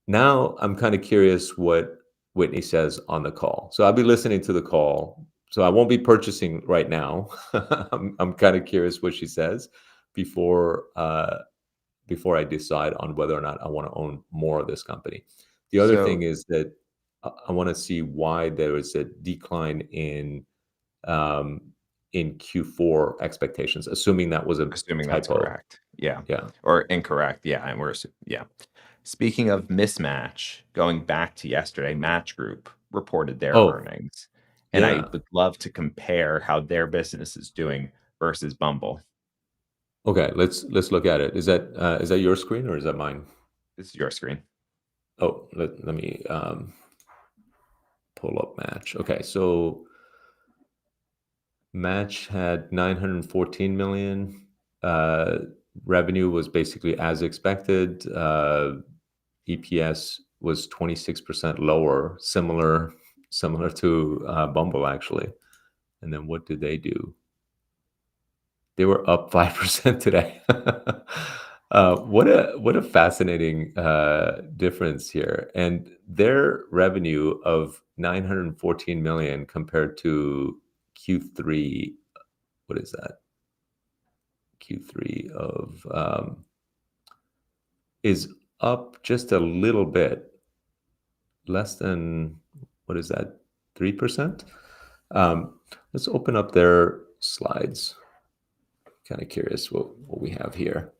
S2: now I'm kind of curious what Whitney says on the call. So I'll be listening to the call. So I won't be purchasing right now. I'm kind of curious what she says before I decide on whether or not I want to own more of this company. The other thing is that I want to see why there is a decline in Q4 expectations, assuming that was a
S1: Assuming that's
S2: typo.
S1: correct. Yeah.
S2: Yeah.
S1: Or incorrect. Yeah. And yeah. Speaking of mismatch, going back to yesterday, Match Group reported their earnings. And I would love to compare how their business is doing versus Bumble.
S2: Okay, let's look at it. Is that your screen or is that mine?
S1: This is your screen.
S2: Oh, let me pull up Match. Okay, so Match had 914 million. Revenue was basically as expected. EPS was 26% lower, similar to Bumble actually. And then what did they do? They were up 5% today. What a fascinating difference here. And their revenue of 914 million compared to Q3, what is that? Q3 of is up just a little bit, less than, what is that, 3%? Let's open up their slides. Kind of curious what we have here.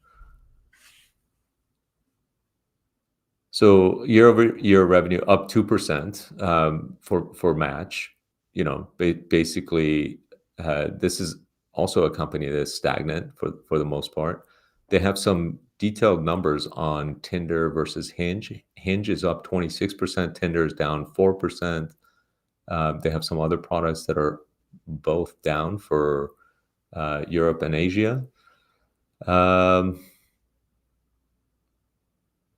S2: So year-over-year revenue up 2% for Match. Basically, this is also a company that's stagnant for the most part. They have some detailed numbers on Tinder versus Hinge. Hinge is up 26%. Tinder is down 4%. They have some other products that are both down for Europe and Asia.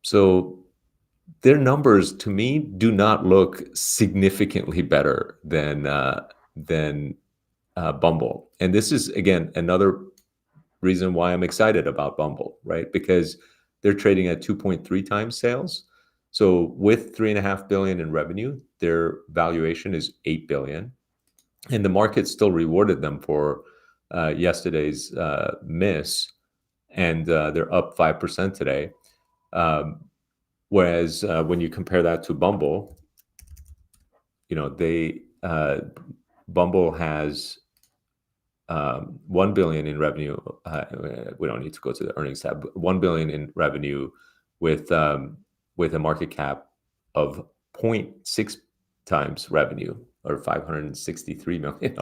S2: So their numbers to me do not look significantly better than Bumble. And this is again another reason why I'm excited about Bumble, right? Because they're trading at 2.3 times sales. So with 3.5 billion in revenue, their valuation is 8 billion, and the market still rewarded them for yesterday's miss, and they're up 5% today. Whereas when you compare that to Bumble, they Bumble has 1 billion in revenue. We don't need to go to the earnings tab. 1 billion in revenue with a market cap of 0.6 times revenue, or $563 million.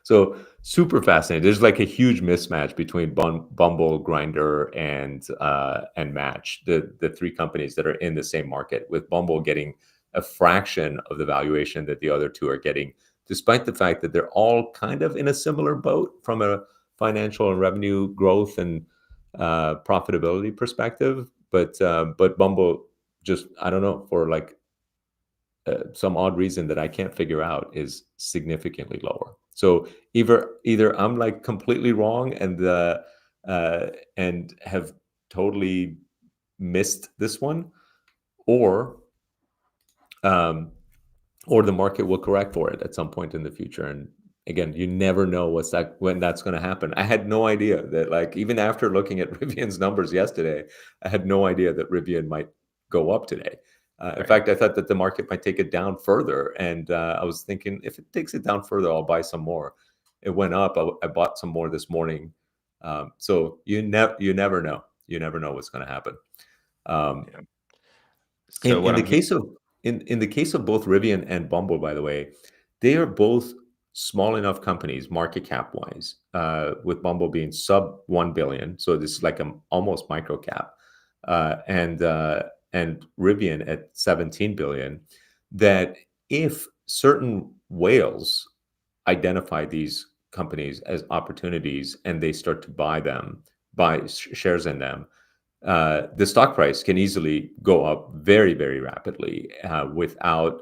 S2: So super fascinating. There's like a huge mismatch between Bumble, Grindr, and Match, the three companies that are in the same market, with Bumble getting a fraction of the valuation that the other two are getting, despite the fact that they're all kind of in a similar boat from a financial and revenue growth and profitability perspective. But Bumble, just, I don't know, for like some odd reason that I can't figure out, is significantly lower. So either I'm like completely wrong and have totally missed this one, or or the market will correct for it at some point in the future. And again, you never know when that's going to happen. I had no idea that, like, even after looking at Rivian's numbers yesterday, I had no idea that Rivian might go up today. In fact, I thought that the market might take it down further, and I was thinking, if it takes it down further, I'll buy some more. It went up. I bought some more this morning. So you never know. You never know what's going to happen.
S1: Yeah. So
S2: In
S1: what
S2: in the
S1: I'm
S2: case of in the case of both Rivian and Bumble, by the way, they are both small enough companies, market cap wise, with Bumble being sub 1 billion, so this is like a almost micro cap, and Rivian at 17 billion. That if certain whales identify these companies as opportunities and they start to buy shares in them, the stock price can easily go up very, very rapidly, without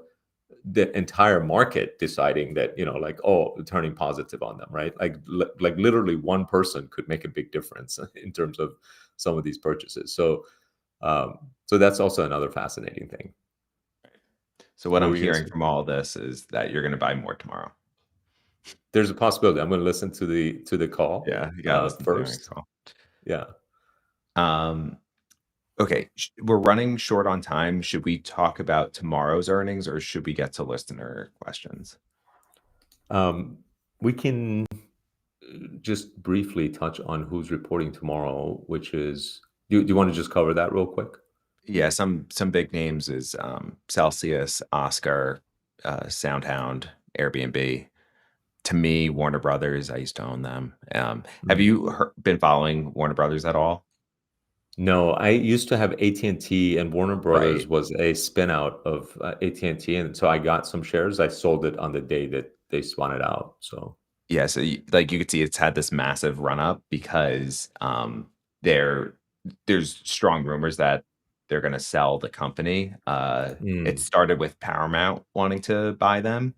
S2: the entire market deciding that, like, oh, turning positive on them, right? Like literally one person could make a big difference in terms of some of these purchases. So that's also another fascinating thing.
S1: so what
S2: What
S1: I'm
S2: were you going to
S1: hearing
S2: say?
S1: from all this is that you're going to buy more tomorrow.
S2: There's a possibility. I'm going to listen to the call
S1: Yeah, you gotta listen to the earnings
S2: first.
S1: call.
S2: Yeah.
S1: Um, okay, we're running short on time. Should we talk about tomorrow's earnings, or should we get to listener questions?
S2: We can just briefly touch on who's reporting tomorrow, which is, do you want to just cover that real quick?
S1: Yeah, some big names is Celsius, Oscar, Soundhound, Airbnb. To me, Warner Brothers, I used to own them. Have
S2: Mm.
S1: you been following Warner Brothers at all?
S2: No, I used to have AT&T, and T, and Warner Brothers
S1: Right.
S2: was a spin out of AT&T, and T, and so I got some shares. I sold it on the day that they spun it out. So,
S1: Yeah, so like you could see, it's had this massive run up because there there's strong rumors that they're going to sell the company. It
S2: mm,
S1: started with Paramount wanting to buy them,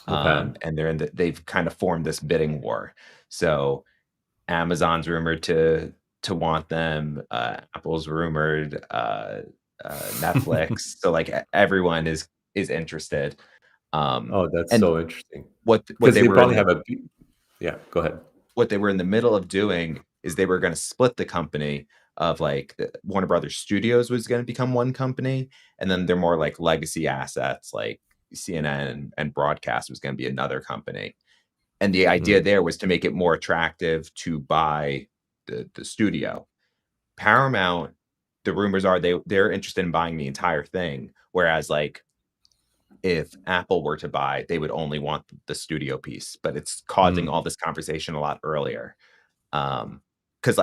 S2: okay.
S1: and they've kind of formed this bidding war. So Amazon's rumored to want them. Apple's rumored. Netflix. So like everyone is interested. Um,
S2: Oh, that's
S1: and
S2: so interesting.
S1: what
S2: Because
S1: they
S2: they
S1: were in
S2: probably
S1: the
S2: have yeah, go ahead.
S1: what they were in the middle of doing is they were going to split the company of like Warner Brothers Studios was going to become one company, and then they're more like legacy assets like CNN and broadcast was going to be another company. And the idea
S2: Mm,
S1: there was to make it more attractive to buy the studio. Paramount, the rumors are they're interested in buying the entire thing, whereas like if Apple were to buy, they would only want the studio piece, but it's causing
S2: mm,
S1: all this conversation a lot earlier. Because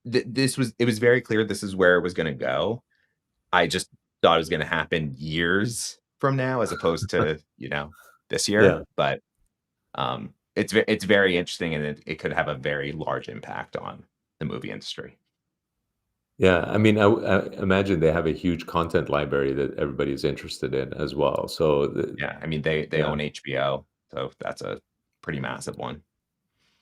S1: this was it was very clear this is where it was gonna go. I just thought it was gonna happen years from now as opposed to, this year, but it's very interesting, and it could have a very large impact on the movie industry.
S2: Yeah, I mean, I imagine they have a huge content library that everybody's interested in as well. So,
S1: Yeah, I mean, they
S2: yeah,
S1: own HBO, so that's a pretty massive one.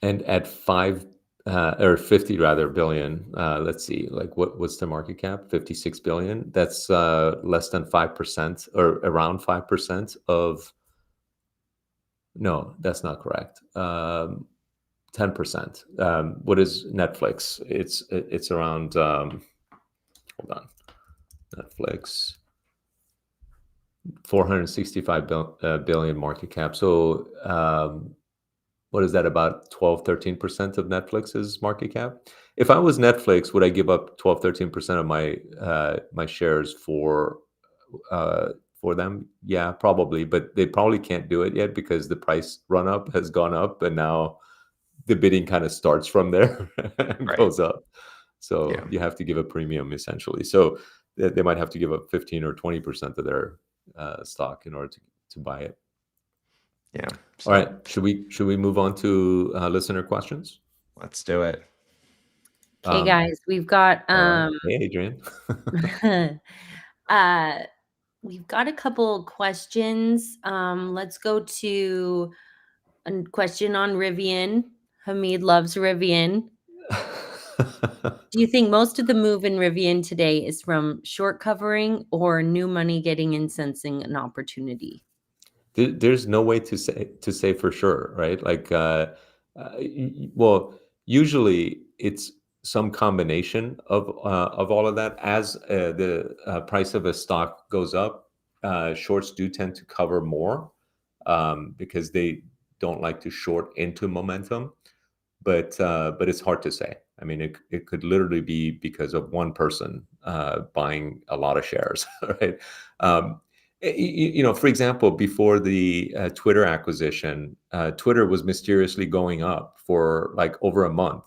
S2: and at 50 rather billion, let's see, like what's the market cap? 56 billion. That's less than 5% or around 5% of. No, that's not correct. 10%. What is Netflix? It's around. Hold on, Netflix. 465 billion market cap. So what is that, about 12-13% of Netflix's market cap? If I was Netflix, would I give up 12-13% of my shares for them? Yeah, probably, but they probably can't do it yet because the price run up has gone up, and now the bidding kind of starts from there and
S1: Right.
S2: goes up. So
S1: Yeah.
S2: you have to give a premium essentially. So they might have to give up 15 or 20% of their stock in order to buy it.
S1: Yeah.
S2: All
S1: So
S2: right, should we move on to listener questions?
S1: let's do it.
S3: Okay,
S2: Um,
S3: guys, we've got
S2: all right. Hey, Adrian.
S3: uh we've got a couple questions. Let's go to a question on Rivian. Hamid loves Rivian. Do you think most of the move in Rivian today is from short covering or new money getting in sensing an opportunity?
S2: There's no way to say for sure, right? Like, well, usually it's some combination of all of that. As the price of a stock goes up, shorts do tend to cover more because they don't like to short into momentum. But it's hard to say. I mean, it could literally be because of one person buying a lot of shares, right? Um, for example, before the Twitter acquisition, Twitter was mysteriously going up for like over a month.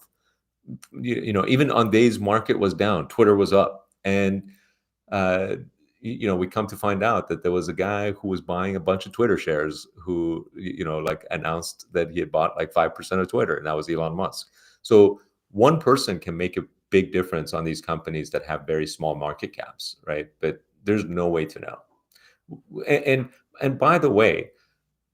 S2: Even on days market was down, Twitter was up, and uh, we come to find out that there was a guy who was buying a bunch of Twitter shares who, like announced that he had bought like 5% of Twitter, and that was Elon Musk. So one person can make a big difference on these companies that have very small market caps, right? But there's no way to know. And by the way,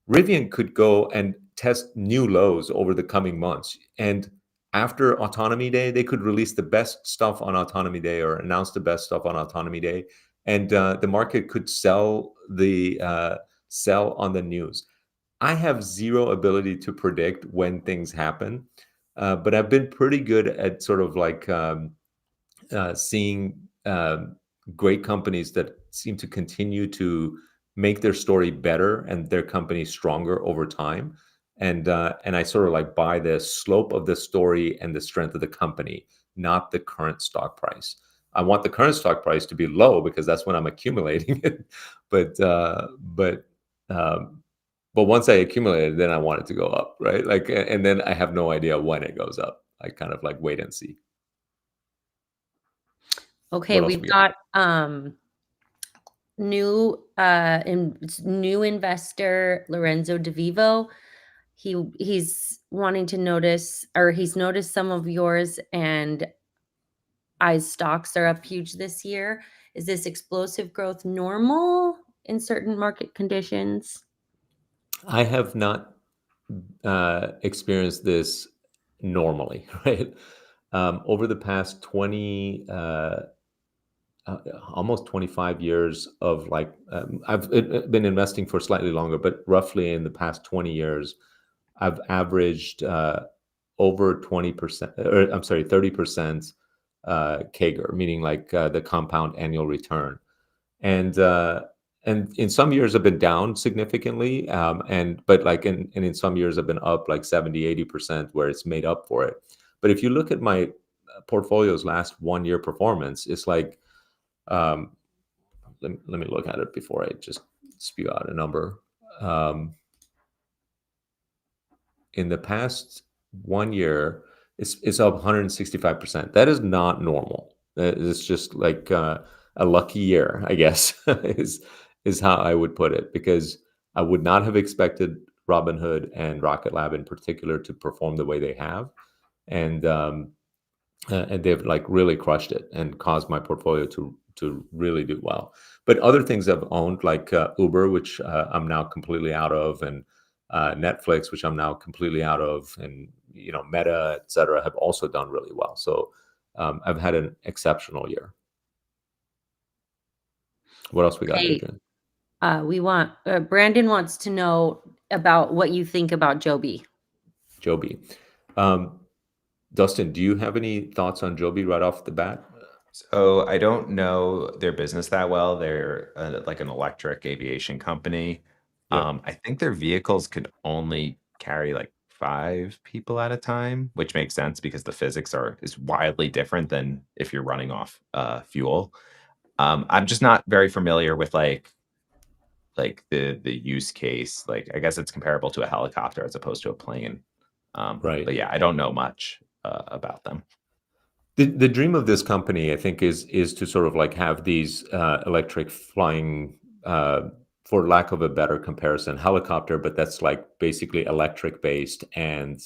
S2: Rivian could go and test new lows over the coming months. And after Autonomy Day, they could release the best stuff on Autonomy Day or announce the best stuff on Autonomy Day, and the market could sell on the news. I have zero ability to predict when things happen, but I've been pretty good at sort of like seeing great companies that seem to continue to make their story better and their company stronger over time. And I sort of like buy the slope of the story and the strength of the company, not the current stock price. I want the current stock price to be low because that's when I'm accumulating it. But but once I accumulate it, then I want it to go up, right? Like, and then I have no idea when it goes up. I kind of like wait and see.
S3: Okay,
S2: What else
S3: we've
S2: we got?
S3: got new investor Lorenzo DeVivo. He's wanting to notice, or he's noticed some of yours, and ICE stocks are up huge this year. Is this explosive growth normal in certain market conditions?
S2: I have not experienced this normally, right? Over the past 20, almost 25 years of like, I've been investing for slightly longer, but roughly in the past 20 years, I've averaged over 20%, or I'm sorry, 30% CAGR, meaning like the compound annual return. And in some years I've been down significantly, but like and in some years I've been up like 70-80% where it's made up for it. But if you look at my portfolio's last 1 year performance, it's like um, let me look at it before I just spew out a number. In the past 1 year, it's up 165%. That is not normal. It's just like a lucky year, I guess, is how I would put it. Because I would not have expected Robinhood and Rocket Lab in particular to perform the way they have, and they've like really crushed it and caused my portfolio to really do well. But other things I've owned, like Uber, which I'm now completely out of, and Netflix, which I'm now completely out of, and Meta, et cetera, have also done really well. So I've had an exceptional year. What else we got,
S3: Hey,
S2: Adrian?
S3: Brandon wants to know about what you think about Joby.
S2: Joby. Dustin, do you have any thoughts on Joby right off the bat?
S1: So I don't know their business that well. They're like an electric aviation company.
S2: Yeah.
S1: I think their vehicles could only carry like 5 people at a time, which makes sense because the physics is wildly different than if you're running off fuel. I'm just not very familiar with like the use case. Like I guess it's comparable to a helicopter as opposed to a plane.
S2: Right.
S1: But yeah, I don't know much about them.
S2: The dream of this company, I think, is to sort of like have these electric flying, for lack of a better comparison, helicopter, but that's like basically electric based and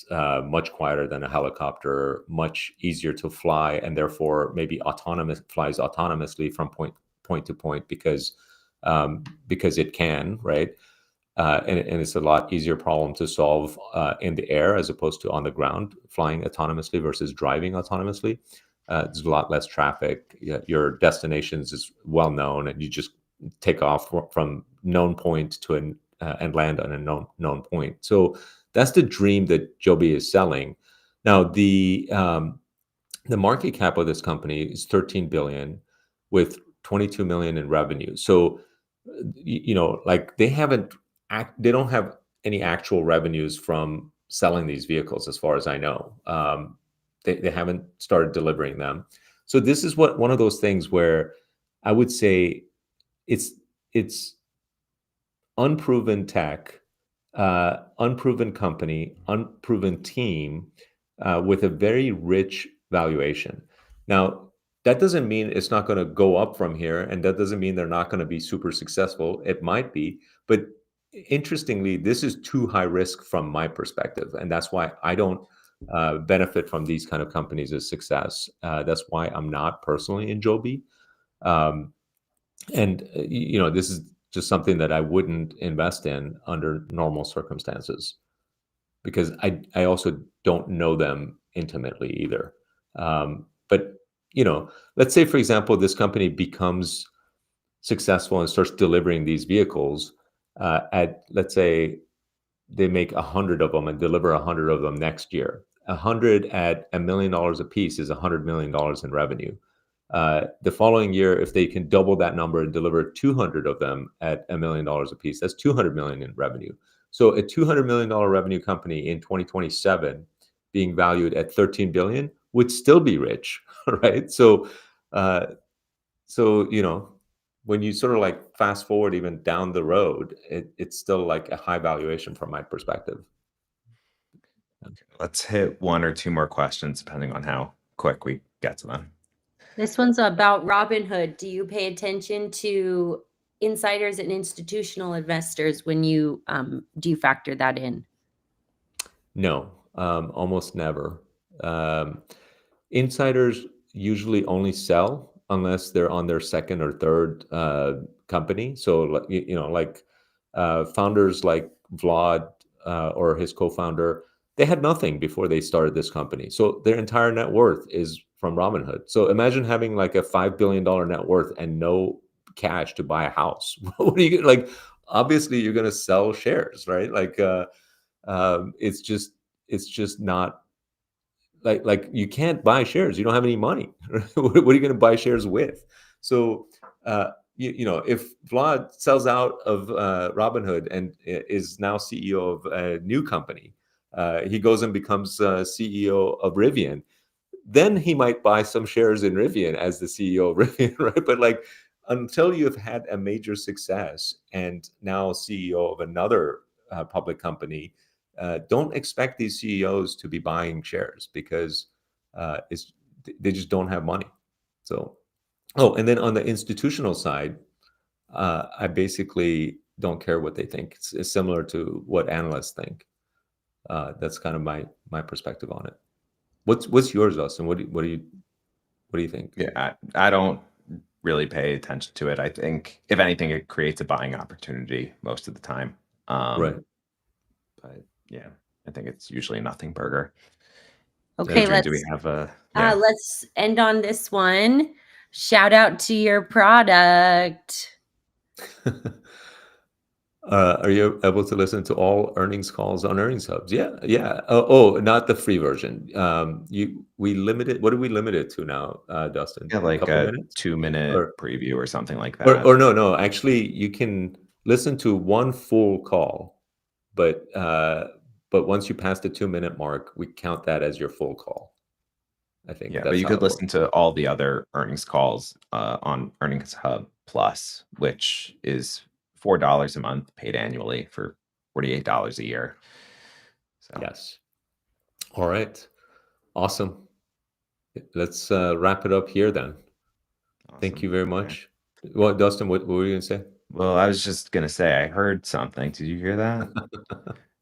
S2: much quieter than a helicopter, much easier to fly, and therefore maybe flies autonomously from point to point because it can, right? And it's a lot easier problem to solve in the air as opposed to on the ground, flying autonomously versus driving autonomously. There's a lot less traffic. Your destinations is well known, and you just take off from known point to and land on a known point. So that's the dream that Joby is selling. Now the market cap of this company is 13 billion with 22 million in revenue. So like they don't have any actual revenues from selling these vehicles as far as I know. They haven't started delivering them. So this is one of those things where I would say it's unproven tech, unproven company, unproven team, with a very rich valuation. Now, that doesn't mean it's not going to go up from here, and that doesn't mean they're not going to be super successful. It might be, but interestingly, this is too high risk from my perspective, and that's why I don't benefit from these kind of companies as success. That's why I'm not personally in Joby. Um, and this is just something that I wouldn't invest in under normal circumstances, because I also don't know them intimately either. But let's say, for example, this company becomes successful and starts delivering these vehicles, let's say they make 100 of them and deliver 100 of them next year. 100 at $1 million a piece is $100 million in revenue. The following year, if they can double that number and deliver 200 of them at $1 million a piece, that's 200 million in revenue. So a $200 million revenue company in 2027 being valued at 13 billion would still be rich, right? So when you sort of like fast forward even down the road, it's still like a high valuation from my perspective.
S1: Let's hit one or two more questions depending on how quick we get to them.
S3: This one's about Robinhood. Do you pay attention to insiders and institutional investors when you do you factor that in?
S2: No, almost never. Insiders usually only sell unless they're on their second or third company. So, like founders like Vlad or his co-founder, they had nothing before they started this company. So their entire net worth is from Robinhood. So imagine having like a $5 billion net worth and no cash to buy a house. What are you like? Obviously, you're going to sell shares, right? Like, it's just not like you can't buy shares. You don't have any money. What are you going to buy shares with? So if Vlad sells out of Robinhood and is now CEO of a new company, he goes and becomes CEO of Rivian, then he might buy some shares in Rivian as the CEO of Rivian, right? But like until you've had a major success and now CEO of another public company, don't expect these CEOs to be buying shares because they just don't have money. So, and then on the institutional side, I basically don't care what they think. It's similar to what analysts think. That's kind of my perspective on it. What's yours, Dustin? What do you think?
S1: Yeah, I don't really pay attention to it. I think if anything, it creates a buying opportunity most of the time.
S2: Right.
S1: But yeah, I think it's usually a nothing burger.
S3: Okay,
S1: Adrian, do we have a
S3: let's end on this one. Shout out to your product.
S2: Are you able to listen to all earnings calls on Earnings Hubs? Yeah. Oh, not the free version. We limited. What do we limit it to now, Dustin?
S1: Yeah,
S2: A
S1: like
S2: couple
S1: a
S2: minutes,
S1: 2-minute
S2: or
S1: preview or something like that?
S2: no. Actually, you can listen to one full call, but once you pass the 2-minute mark, we count that as your full call. I think
S1: Yeah, but
S2: that's
S1: you
S2: how
S1: could
S2: it
S1: listen
S2: works.
S1: to all the other earnings calls on Earnings Hub Plus, which is $4 a month paid annually for $48 a year. So
S2: Yes. All right. Awesome. Let's wrap it up here then. Thank
S1: awesome.
S2: you very
S1: Okay.
S2: much. Well, Dustin, what were you going to say?
S1: Well, I was just gonna say I heard something. Did you hear that?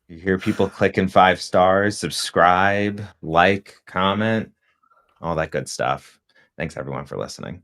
S1: You hear people clicking 5 stars, subscribe, like, comment, all that good stuff. Thanks everyone for listening.